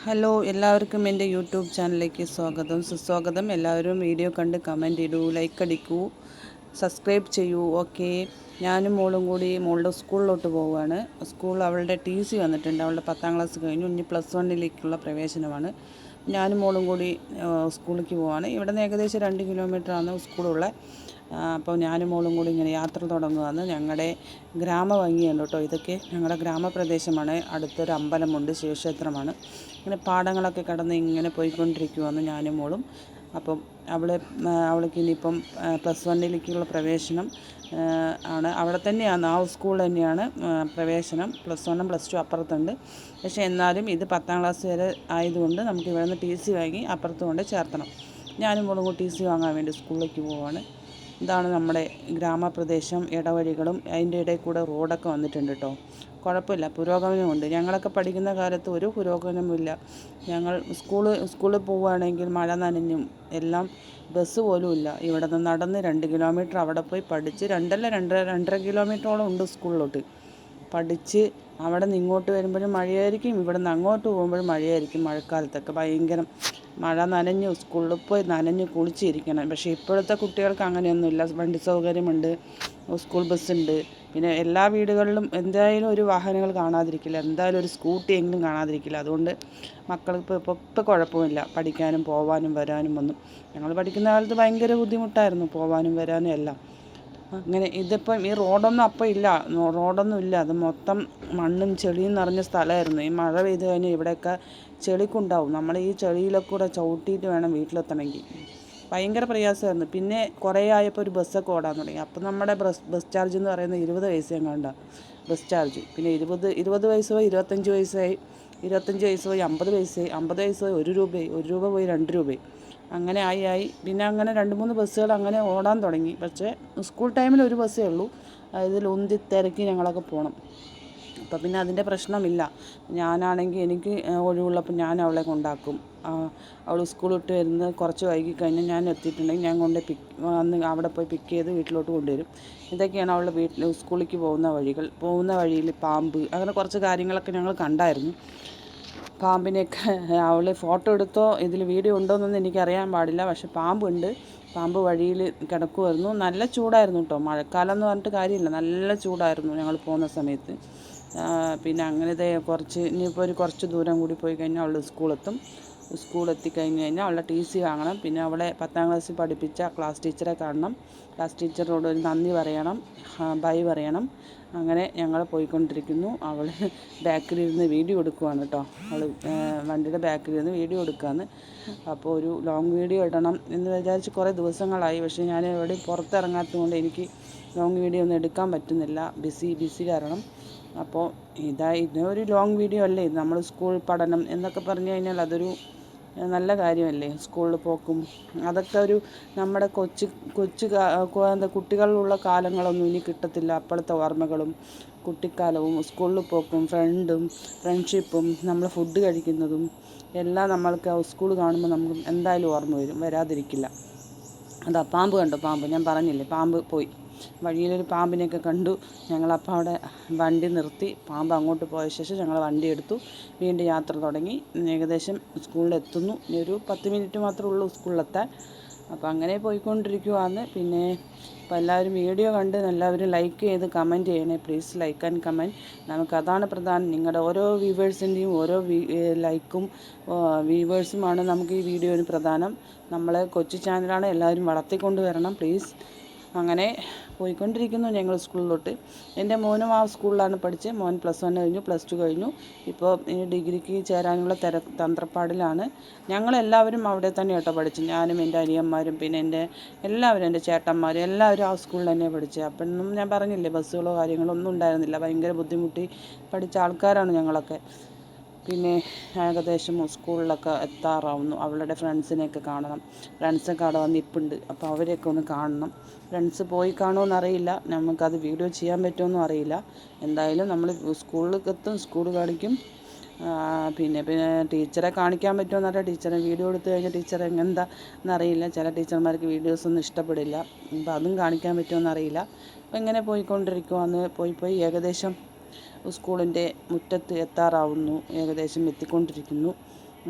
Hello, എല്ലാവർക്കും എൻ്റെ YouTube ചാനലിലേക്ക് സ്വാഗതം സുസ്വാഗതം. എല്ലാവരും വീഡിയോ കണ്ട് കമൻറ്റ് ഇടൂ, ലൈക്ക് അടിക്കൂ, സബ്സ്ക്രൈബ് ചെയ്യൂ. ഓക്കെ, ഞാനും മോളും കൂടി മോളുടെ സ്കൂളിലോട്ട് പോവുകയാണ്. അവളുടെ TC വന്നിട്ടുണ്ട്. അവളുടെ 10ാം ക്ലാസ് കഴിഞ്ഞു. ഇനി +1 പ്രവേശനമാണ്. ഞാനും മോളും കൂടി സ്കൂളിലേക്ക് പോവുകയാണ്. ഇവിടെ നിന്ന് ഏകദേശം 2 കിലോമീറ്ററാണ് സ്കൂളുള്ള. അപ്പോൾ ഞാനും മോളും കൂടി ഇങ്ങനെ യാത്ര തുടങ്ങുകയാണ്. ഞങ്ങളുടെ ഗ്രാമഭംഗിയാണ് കേട്ടോ ഇതൊക്കെ. ഞങ്ങളുടെ ഗ്രാമപ്രദേശമാണ്. അടുത്തൊരു അമ്പലമുണ്ട്, ശിവക്ഷേത്രമാണ്. ഇങ്ങനെ പാടങ്ങളൊക്കെ കടന്ന് ഇങ്ങനെ പോയിക്കൊണ്ടിരിക്കുകയാണ് ഞാനും മോളും. അപ്പം അവൾക്ക് ഇനിയിപ്പം +1 പ്രവേശനം ആണ്. അവിടെ തന്നെയാണ്, ആ സ്കൂൾ തന്നെയാണ് പ്രവേശനം. +1 +2 അപ്പുറത്തുണ്ട്. പക്ഷേ എന്നാലും ഇത് 10ാം ക്ലാസ് വരെ ആയതുകൊണ്ട് നമുക്ക് ഇവിടെ നിന്ന് TC വാങ്ങി അപ്പുറത്ത് കൊണ്ട് ചേർത്തണം. ഞാനും മോളും കൂടി TC വാങ്ങാൻ വേണ്ടി സ്കൂളിലേക്ക് പോവുകയാണ്. ഇതാണ് നമ്മുടെ ഗ്രാമപ്രദേശം. ഇടവഴികളും അതിൻ്റെ ഇടയിൽ കൂടെ റോഡൊക്കെ വന്നിട്ടുണ്ട് കേട്ടോ. കുഴപ്പമില്ല, പുരോഗമനമുണ്ട്. ഞങ്ങളൊക്കെ പഠിക്കുന്ന കാലത്ത് ഒരു പുരോഗമനമില്ല. ഞങ്ങൾ സ്കൂളിൽ പോവുകയാണെങ്കിൽ മഴ നനഞ്ഞും എല്ലാം. ബസ് പോലും ഇല്ല. ഇവിടെ നിന്ന് നടന്ന് 2 കിലോമീറ്റർ അവിടെ പോയി പഠിച്ച് 2.5 കിലോമീറ്ററോളം ഉണ്ട് സ്കൂളിലോട്ട്. പഠിച്ച് അവിടെ നിന്ന് ഇങ്ങോട്ട് വരുമ്പോഴും മഴയായിരിക്കും, ഇവിടെ നിന്ന് അങ്ങോട്ട് പോകുമ്പോഴും മഴയായിരിക്കും. മഴക്കാലത്തൊക്കെ ഭയങ്കര മഴ നനഞ്ഞ് സ്കൂളിൽ പോയി നനഞ്ഞ് കുളിച്ചിരിക്കണം. പക്ഷേ ഇപ്പോഴത്തെ കുട്ടികൾക്ക് അങ്ങനെയൊന്നുമില്ല. വണ്ടി സൗകര്യമുണ്ട്, സ്കൂൾ ബസ്സുണ്ട്. പിന്നെ എല്ലാ വീടുകളിലും എന്തായാലും ഒരു വാഹനങ്ങൾ കാണാതിരിക്കില്ല, എന്തായാലും ഒരു സ്കൂട്ടിയെങ്കിലും കാണാതിരിക്കില്ല. അതുകൊണ്ട് മക്കൾക്ക് ഇപ്പോൾ കുഴപ്പമില്ല, പഠിക്കാനും പോവാനും വരാനും ഒന്നും. ഞങ്ങൾ പഠിക്കുന്ന കാലത്ത് ഭയങ്കര ബുദ്ധിമുട്ടായിരുന്നു പോവാനും വരാനും എല്ലാം. അങ്ങനെ ഇതിപ്പം ഈ റോഡൊന്നും അപ്പം ഇല്ല, റോഡൊന്നും ഇല്ല. അത് മൊത്തം മണ്ണും ചെളിയും നിറഞ്ഞ സ്ഥലമായിരുന്നു. ഈ മഴ പെയ്ത് കഴിഞ്ഞാൽ ഇവിടെയൊക്കെ ചെളിക്കുണ്ടാവും. നമ്മൾ ഈ ചെളിയിലൊക്കെ കൂടെ ചവിട്ടിയിട്ട് വേണം വീട്ടിലെത്തണമെങ്കിൽ. ഭയങ്കര പ്രയാസമായിരുന്നു. പിന്നെ കുറേ ആയപ്പോൾ ഒരു ബസ്സൊക്കെ ഓടാൻ തുടങ്ങി. അപ്പം നമ്മുടെ ബസ് ചാർജ് എന്ന് പറയുന്നത് 20 പൈസ എങ്ങാണ്ടാണ് ബസ് ചാർജ്. പിന്നെ 20 പൈസ പോയി 25 പൈസയായി, 25 പൈസ പോയി 50 പൈസയായി, 50 പൈസ പോയി 1 രൂപയായി, 1 രൂപ പോയി 2 രൂപയായി. അങ്ങനെ ആയി പിന്നെ അങ്ങനെ 2-3 ബസ്സുകൾ അങ്ങനെ ഓടാൻ തുടങ്ങി. പക്ഷേ സ്കൂൾ ടൈമിൽ ഒരു ബസ്സേ ഉള്ളൂ. ഇതിൽ ഉന്തി തിരക്കി ഞങ്ങളൊക്കെ പോകണം. അപ്പം പിന്നെ അതിൻ്റെ പ്രശ്നമില്ല. ഞാനാണെങ്കിൽ എനിക്ക് ഒഴിവുള്ളപ്പോൾ ഞാൻ അവളെ കൊണ്ടാക്കും. അവൾ സ്കൂൾ വിട്ട് വരുന്നത് കുറച്ച് വൈകി കഴിഞ്ഞാൽ ഞാൻ എത്തിയിട്ടുണ്ടെങ്കിൽ ഞാൻ വന്ന് അവിടെ പോയി പിക്ക് ചെയ്ത് വീട്ടിലോട്ട് കൊണ്ടുവരും. ഇതൊക്കെയാണ് അവളുടെ സ്കൂളിലേക്ക് പോകുന്ന വഴിയിൽ പാമ്പ്, അങ്ങനെ കുറച്ച് കാര്യങ്ങളൊക്കെ ഞങ്ങൾ കണ്ടായിരുന്നു. പാമ്പിനെയൊക്കെ അവൾ ഫോട്ടോ എടുത്തോ ഇതിൽ വീഡിയോ ഉണ്ടോയെന്നൊന്നും എനിക്കറിയാൻ പാടില്ല. പക്ഷെ പാമ്പുണ്ട്. പാമ്പ് വഴിയിൽ കിടക്കുമായിരുന്നു. നല്ല ചൂടായിരുന്നു കേട്ടോ. മഴക്കാലം എന്ന് പറഞ്ഞിട്ട് കാര്യമില്ല, നല്ല ചൂടായിരുന്നു ഞങ്ങൾ പോകുന്ന സമയത്ത്. പിന്നെ അങ്ങനത്തെ ഇനിയിപ്പോൾ കുറച്ച് ദൂരം കൂടി പോയി കഴിഞ്ഞാൽ അവൾ സ്കൂളെത്തിക്കഴിഞ്ഞ് കഴിഞ്ഞാൽ അവളുടെ TC വാങ്ങണം. പിന്നെ അവളെ 10ാം ക്ലാസ്സിൽ പഠിപ്പിച്ച ക്ലാസ് ടീച്ചറെ കാണണം. ക്ലാസ് ടീച്ചറോട് ഒരു നന്ദി പറയണം, ബൈ പറയണം. അങ്ങനെ ഞങ്ങൾ പോയിക്കൊണ്ടിരിക്കുന്നു. അവൾ ബാക്കിലിരുന്ന് വീഡിയോ എടുക്കുവാണ് കേട്ടോ. അവൾ വണ്ടിയുടെ ബാക്കിലിരുന്ന് വീഡിയോ എടുക്കുകയാണ്. അപ്പോൾ ഒരു ലോങ് വീഡിയോ ഇടണം എന്ന് വിചാരിച്ച് കുറേ ദിവസങ്ങളായി. പക്ഷേ ഞാൻ എവിടെയും പുറത്തിറങ്ങാത്തത് കൊണ്ട് എനിക്ക് ലോങ് വീഡിയോ ഒന്നും എടുക്കാൻ പറ്റുന്നില്ല, ബിസി കാരണം. അപ്പോൾ ഇതൊരു ലോങ് വീഡിയോ അല്ലേ. നമ്മൾ സ്കൂൾ പഠനം എന്നൊക്കെ പറഞ്ഞു കഴിഞ്ഞാൽ അതൊരു നല്ല കാര്യമല്ലേ. സ്കൂളിൽ പോക്കും അതൊക്കെ നമ്മുടെ കുട്ടികളുള്ള കാലങ്ങളൊന്നും ഇനി കിട്ടത്തില്ല. അപ്പോഴത്തെ ഓർമ്മകളും കുട്ടിക്കാലവും സ്കൂളിൽ പോക്കും ഫ്രണ്ട്ഷിപ്പും നമ്മൾ ഫുഡ് കഴിക്കുന്നതും എല്ലാം നമ്മൾക്ക് സ്കൂൾ കാണുമ്പോൾ നമുക്ക് എന്തായാലും ഓർമ്മ വരാതിരിക്കില്ല. അതാ പാമ്പ് കണ്ടോ, പാമ്പ് ഞാൻ പറഞ്ഞില്ലേ, പാമ്പ് പോയി. വഴിയിലൊരു പാമ്പിനെയൊക്കെ കണ്ടു. ഞങ്ങളപ്പോൾ അവിടെ വണ്ടി നിർത്തി. പാമ്പ് അങ്ങോട്ട് പോയ ശേഷം ഞങ്ങൾ വണ്ടി എടുത്തു, വീണ്ടും യാത്ര തുടങ്ങി. ഏകദേശം സ്കൂളിലെത്തുന്നു. ഇനി ഒരു 10 മിനിറ്റ് മാത്രമേ ഉള്ളൂ സ്കൂളിലെത്താൻ. അപ്പോൾ അങ്ങനെ പോയിക്കൊണ്ടിരിക്കുവാണ്. പിന്നെ അപ്പോൾ എല്ലാവരും വീഡിയോ കണ്ട് എല്ലാവരും ലൈക്ക് ചെയ്ത് കമൻറ്റ് ചെയ്യണേ പ്ലീസ്. ലൈക്ക് ആൻഡ് കമൻറ്റ്, നമുക്കതാണ് പ്രധാനം. നിങ്ങളുടെ ഓരോ വ്യൂവേഴ്സിൻ്റെയും ഓരോ ലൈക്കും വ്യൂവേഴ്സുമാണ് നമുക്ക് ഈ വീഡിയോന് പ്രധാനം. നമ്മളെ കൊച്ചു ചാനലാണ്, എല്ലാവരും വളർത്തിക്കൊണ്ട് വരണം പ്ലീസ്. അങ്ങനെ പോയിക്കൊണ്ടിരിക്കുന്നു ഞങ്ങൾ സ്കൂളിലോട്ട്. എൻ്റെ മോനും ആ സ്കൂളിലാണ് പഠിച്ചത്. മോൻ +1 കഴിഞ്ഞു, +2 കഴിഞ്ഞു. ഇപ്പോൾ ഡിഗ്രിക്ക് ചേരാനുള്ള തന്ത്രപ്പാടിലാണ്. ഞങ്ങളെല്ലാവരും അവിടെ തന്നെ കേട്ടോ പഠിച്ചു. ഞാനും എൻ്റെ അനിയന്മാരും പിന്നെ എൻ്റെ ചേട്ടന്മാരും എല്ലാവരും ആ സ്കൂളിൽ തന്നെ പഠിച്ചത്. അപ്പം ഞാൻ പറഞ്ഞില്ലേ, ബസ്സുകളോ കാര്യങ്ങളോ ഒന്നും ഉണ്ടായിരുന്നില്ല. ഭയങ്കര ബുദ്ധിമുട്ടി പഠിച്ച ആൾക്കാരാണ് ഞങ്ങളൊക്കെ. പിന്നെ ഏകദേശം സ്കൂളിലൊക്കെ എത്താറാവുന്നു. അവളുടെ ഫ്രണ്ട്സിനെയൊക്കെ കാണണം. ഫ്രണ്ട്സൊക്കെ അവിടെ വന്ന് നിൽപ്പുണ്ട്. അപ്പോൾ അവരെയൊക്കെ ഒന്ന് കാണണം. ഫ്രണ്ട്സ് പോയി കാണുമോയെന്നറിയില്ല, നമുക്കത് വീഡിയോ ചെയ്യാൻ പറ്റുമെന്നും അറിയില്ല. എന്തായാലും നമ്മൾ സ്കൂളിലേക്ക് എത്തും, സ്കൂൾ കാണിക്കും. പിന്നെ ടീച്ചറെ കാണിക്കാൻ പറ്റുമെന്നറിയാം. ടീച്ചറെ വീഡിയോ എടുത്തു കഴിഞ്ഞാൽ ടീച്ചർ എങ്ങനെന്താണെന്നറിയില്ല. ചില ടീച്ചർമാർക്ക് വീഡിയോസൊന്നും ഇഷ്ടപ്പെടില്ല. അപ്പോൾ അതും കാണിക്കാൻ പറ്റുമെന്നറിയില്ല. അപ്പോൾ ഇങ്ങനെ പോയിക്കൊണ്ടിരിക്കുവാന്ന്. പോയി ഏകദേശം സ്കൂളിൻ്റെ മുറ്റത്ത് എത്താറാവുന്നു. ഏകദേശം എത്തിക്കൊണ്ടിരിക്കുന്നു.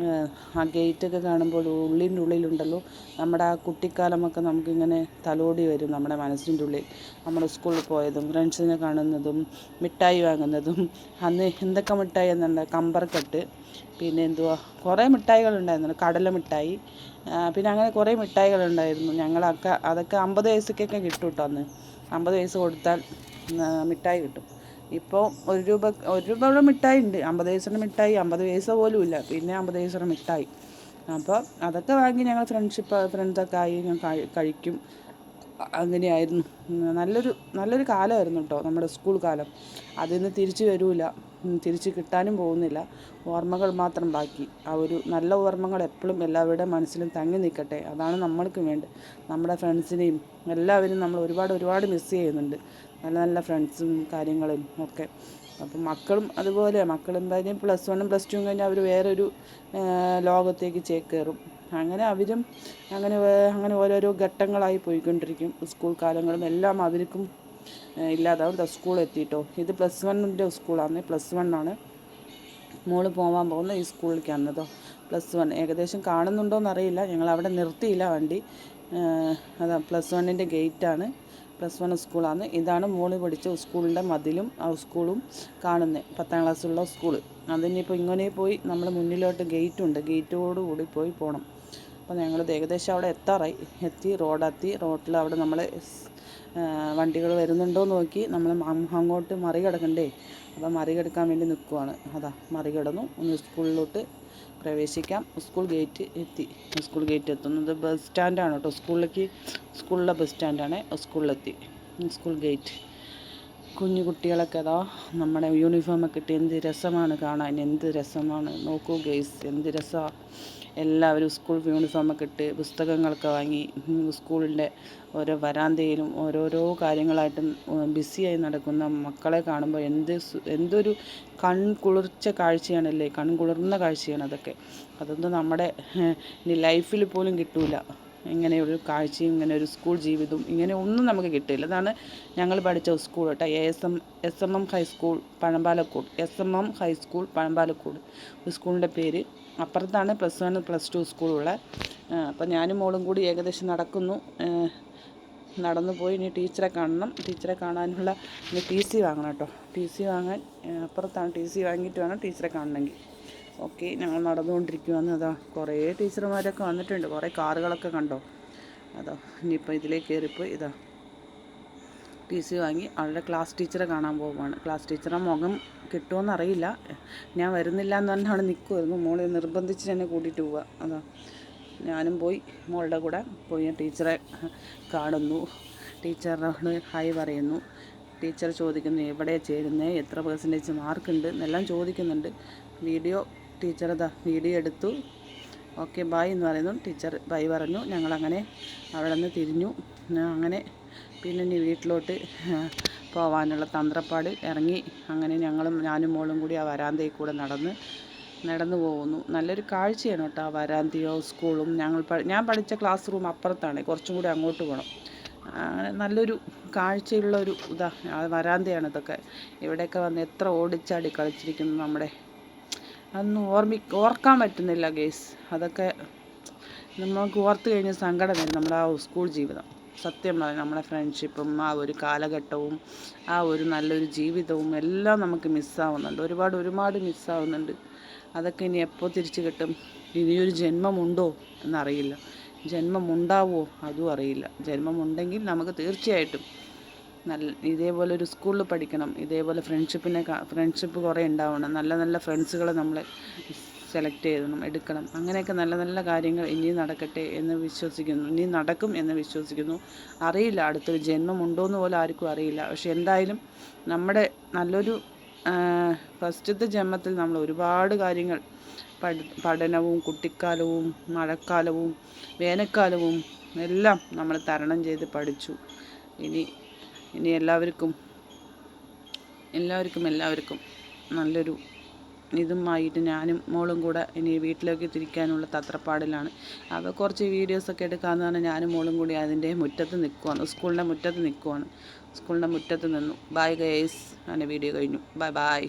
ആ ഗേറ്റൊക്കെ കാണുമ്പോൾ ഉള്ളിൻ്റെ ഉള്ളിലുണ്ടല്ലോ നമ്മുടെ ആ കുട്ടിക്കാലമൊക്കെ നമുക്കിങ്ങനെ തലോടി വരും നമ്മുടെ മനസ്സിൻ്റെ ഉള്ളിൽ. നമ്മുടെ സ്കൂളിൽ പോയതും ഫ്രണ്ട്സിനെ കാണുന്നതും മിഠായി വാങ്ങുന്നതും. അന്ന് എന്തൊക്കെ മിഠായി എന്നുണ്ട്, കമ്പർക്കട്ട്, പിന്നെ എന്തുവാ കുറേ മിഠായികളുണ്ടായിരുന്നു, കടല മിഠായി, പിന്നെ അങ്ങനെ കുറേ മിഠായികളുണ്ടായിരുന്നു. അതൊക്കെ 50 പൈസക്കൊക്കെ കിട്ടും കേട്ടോ. അന്ന് 50 പൈസ കൊടുത്താൽ മിഠായി കിട്ടും. ഇപ്പോൾ 1 രൂപയുടെ മിഠായി ഉണ്ട്, 50 പൈസയുടെ മിഠായി 50 പൈസ പോലും ഇല്ല, പിന്നെ 50 പൈസയുടെ മിഠായി. അപ്പോൾ അതൊക്കെ വാങ്ങി ഞങ്ങൾ ഫ്രണ്ട്സൊക്കെ ആയി ഞാൻ കഴിക്കും. അങ്ങനെയായിരുന്നു. നല്ലൊരു കാലമായിരുന്നു കേട്ടോ നമ്മുടെ സ്കൂൾ കാലം. അതിൽ നിന്ന് തിരിച്ചു വരില്ല, തിരിച്ച് കിട്ടാനും പോകുന്നില്ല. ഓർമ്മകൾ മാത്രം ബാക്കി. ആ ഒരു നല്ല ഓർമ്മകൾ എപ്പോഴും എല്ലാവരുടെയും മനസ്സിലും തങ്ങി നിൽക്കട്ടെ. അതാണ് നമ്മൾക്ക് വേണ്ടത്. നമ്മുടെ ഫ്രണ്ട്സിനെയും എല്ലാവരും നമ്മൾ ഒരുപാട് മിസ് ചെയ്യുന്നുണ്ട്, നല്ല ഫ്രണ്ട്സും കാര്യങ്ങളും ഒക്കെ. അപ്പം മക്കളും അതുപോലെ, എന്തായാലും +1 +2 കഴിഞ്ഞാൽ അവർ വേറൊരു ലോകത്തേക്ക് ചേക്കേറും. അങ്ങനെ അവരും അങ്ങനെ ഓരോരോ ഘട്ടങ്ങളായി പോയിക്കൊണ്ടിരിക്കും. സ്കൂൾ കാലങ്ങളും എല്ലാം അവർക്കും ഇല്ലാതാവും. സ്കൂളെത്തിയിട്ടോ, ഇത് +1 സ്കൂളാണ്, +1 ആണ് മോള് പോകാൻ പോകുന്ന ഈ സ്കൂളിലേക്കാണ് കേട്ടോ. +1 ഏകദേശം കാണുന്നുണ്ടോയെന്നറിയില്ല, ഞങ്ങളവിടെ നിർത്തിയില്ല വണ്ടി. അതാ +1 ഗേറ്റാണ്, +1 സ്കൂളാണ്. ഇതാണ് മോള് പഠിച്ച സ്കൂളിൻ്റെ മതിലും ആ സ്കൂളും കാണുന്നത്, 10ാം ക്ലാസ്സുള്ള സ്കൂള്. അതിനിപ്പോൾ ഇങ്ങനെ പോയി നമ്മൾ മുന്നിലോട്ട് ഗേറ്റുണ്ട്, ഗേറ്റോടുകൂടി പോകണം. അപ്പോൾ ഞങ്ങളത് ഏകദേശം അവിടെ റോഡിൽ അവിടെ നമ്മൾ വണ്ടികൾ വരുന്നുണ്ടോ നോക്കി നമ്മൾ അങ്ങോട്ട് മറികടക്കണ്ടേ. അപ്പോൾ മറികടക്കാൻ വേണ്ടി നിൽക്കുവാണ്. അതാ മറികടന്നു, സ്കൂളിലോട്ട് പ്രവേശിക്കാം. സ്കൂൾ ഗേറ്റ് എത്തി. സ്കൂൾ ഗേറ്റ് എത്തുന്നത് ബസ് സ്റ്റാൻഡാണ് കേട്ടോ. സ്കൂളിലെ ബസ് സ്റ്റാൻഡാണ്. സ്കൂളിലെത്തി. School gate. കുഞ്ഞു കുട്ടികളൊക്കെ അതാ നമ്മുടെ യൂണിഫോമൊക്കെ ഇട്ട് എന്ത് രസമാണ് കാണാൻ, എന്ത് രസമാണ് നോക്കൂ ഗേസ്, എന്ത് രസമാണ്. എല്ലാവരും സ്കൂൾ യൂണിഫോമൊക്കെ ഇട്ട് പുസ്തകങ്ങളൊക്കെ വാങ്ങി സ്കൂളിൻ്റെ ഓരോ വരാന്തയിലും ഓരോരോ കാര്യങ്ങളായിട്ടും ബിസിയായി നടക്കുന്ന മക്കളെ കാണുമ്പോൾ എന്തൊരു കൺകുളിർച്ച കാഴ്ചയാണല്ലേ, കൺകുളിർന്ന കാഴ്ചയാണ് അതൊക്കെ. അതൊന്നും നമ്മുടെ ഇനി ലൈഫിൽ പോലും കിട്ടൂല. ഇങ്ങനെയൊരു കാഴ്ചയും ഇങ്ങനെ ഒരു സ്കൂൾ ജീവിതവും ഇങ്ങനെ ഒന്നും നമുക്ക് കിട്ടില്ല. അതാണ് ഞങ്ങൾ പഠിച്ച സ്കൂൾ കേട്ടോ, SMM high school Pazhampalakode. SMM high school Pazhampalakode സ്കൂളിൻ്റെ പേര്. അപ്പുറത്താണ് +1 +2 സ്കൂളുള്ള. അപ്പം ഞാനും മോളും കൂടി ഏകദേശം നടന്നു പോയി. ഇനി ടീച്ചറെ കാണണം. ടീച്ചറെ കാണാനുള്ള TC വാങ്ങണം കേട്ടോ. TC വാങ്ങാൻ അപ്പുറത്താണ്. TC വാങ്ങിയിട്ട് വേണം ടീച്ചറെ കാണണമെങ്കിൽ. ഓക്കെ, ഞങ്ങൾ നടന്നുകൊണ്ടിരിക്കുകയാണ്. അതാ കുറേ ടീച്ചർമാരൊക്കെ വന്നിട്ടുണ്ട്, കുറേ കാറുകളൊക്കെ കണ്ടോ. അതാ ഇനിയിപ്പോൾ ഇതിലേക്ക് കയറിപ്പോയി ഇതാ TC വാങ്ങി അവളുടെ ക്ലാസ് ടീച്ചറെ കാണാൻ പോകുവാണ്. ക്ലാസ് ടീച്ചറെ മുഖം കിട്ടുമോയെന്നറിയില്ല, ഞാൻ വരുന്നില്ല എന്ന് പറഞ്ഞാൽ നിൽക്കുമായിരുന്നു. മോളെ നിർബന്ധിച്ച് എന്നെ കൂട്ടിയിട്ട് പോവുക. അതാ ഞാനും പോയി, മോളുടെ കൂടെ പോയി ടീച്ചറെ കാണുന്നു. ടീച്ചറിനോട് ഹായ് പറയുന്നു. ടീച്ചർ ചോദിക്കുന്നു എവിടെയാണ് ചേരുന്നത്, എത്ര % മാർക്കുണ്ട് എന്നെല്ലാം ചോദിക്കുന്നുണ്ട്. ടീച്ചർ വീഡിയോ എടുത്തു. ഓക്കെ ബായ് എന്ന് പറയുന്നു. ടീച്ചർ ബൈ പറഞ്ഞു. ഞങ്ങളങ്ങനെ അവിടെ നിന്ന് തിരിഞ്ഞു. അങ്ങനെ പിന്നെ ഇനി വീട്ടിലോട്ട് പോകാനുള്ള തന്ത്രപ്പാടിൽ ഇറങ്ങി. അങ്ങനെ ഞാനും മോളും കൂടി ആ വരാന്തയിൽ കൂടെ നടന്നു പോകുന്നു. നല്ലൊരു കാഴ്ചയാണ് കേട്ടോ ആ വരാന്തയോ സ്കൂളും. ഞാൻ പഠിച്ച ക്ലാസ് റൂം അപ്പുറത്താണ്, കുറച്ചും കൂടി അങ്ങോട്ട് പോകണം. അങ്ങനെ നല്ലൊരു കാഴ്ചയുള്ളൊരു വരാന്തയാണ് ഇതൊക്കെ. ഇവിടെയൊക്കെ വന്ന് എത്ര ഓടിച്ചാടി കളിച്ചിരിക്കുന്നു നമ്മുടെ. അതൊന്നും ഓർക്കാൻ പറ്റുന്നില്ല ഗേസ്. അതൊക്കെ നമുക്ക് ഓർത്ത് കഴിഞ്ഞ് സങ്കടം വരും നമ്മുടെ ആ സ്കൂൾ ജീവിതം. സത്യം പറയാം, നമ്മുടെ ഫ്രണ്ട്ഷിപ്പും ആ ഒരു കാലഘട്ടവും ആ ഒരു നല്ലൊരു ജീവിതവും എല്ലാം നമുക്ക് മിസ്സാവുന്നുണ്ട്, ഒരുപാട് മിസ്സാവുന്നുണ്ട്. അതൊക്കെ ഇനി എപ്പോൾ തിരിച്ചു കിട്ടും? ഇനിയൊരു ജന്മമുണ്ടോ എന്നറിയില്ല, ജന്മമുണ്ടാവുമോ അതും അറിയില്ല. ജന്മമുണ്ടെങ്കിൽ നമുക്ക് തീർച്ചയായിട്ടും ഇതേപോലെ ഒരു സ്കൂളിൽ പഠിക്കണം. ഇതേപോലെ ഫ്രണ്ട്ഷിപ്പ് കുറേ ഉണ്ടാവണം. നല്ല ഫ്രണ്ട്സുകളെ നമ്മൾ സെലക്ട് എടുക്കണം. അങ്ങനെയൊക്കെ നല്ല കാര്യങ്ങൾ ഇനിയും നടക്കട്ടെ എന്ന് വിശ്വസിക്കുന്നു. ഇനിയും നടക്കും എന്ന് വിശ്വസിക്കുന്നു. അറിയില്ല അടുത്തൊരു ജന്മമുണ്ടോയെന്ന് പോലും ആർക്കും അറിയില്ല. പക്ഷെ എന്തായാലും നമ്മുടെ നല്ലൊരു ഫസ്റ്റത്തെ ജന്മത്തിൽ നമ്മൾ ഒരുപാട് കാര്യങ്ങൾ പഠനവും കുട്ടിക്കാലവും മഴക്കാലവും വേനൽക്കാലവും എല്ലാം നമ്മൾ തരണം ചെയ്ത് പഠിച്ചു. ഇനി എല്ലാവർക്കും നല്ലൊരു ഇതുമായിട്ട് ഞാനും മോളും കൂടെ ഇനി വീട്ടിലേക്ക് തിരിക്കാനുള്ള തത്രപ്പാടിലാണ്. അപ്പോൾ കുറച്ച് വീഡിയോസൊക്കെ എടുക്കാമെന്ന് പറഞ്ഞാൽ ഞാനും മോളും കൂടി അതിൻ്റെ സ്കൂളിൻ്റെ മുറ്റത്ത് നിൽക്കുവാണ്. സ്കൂളിൻ്റെ മുറ്റത്ത് നിന്നു. Bye guys. അങ്ങനെ വീഡിയോ കഴിഞ്ഞു. ബൈ.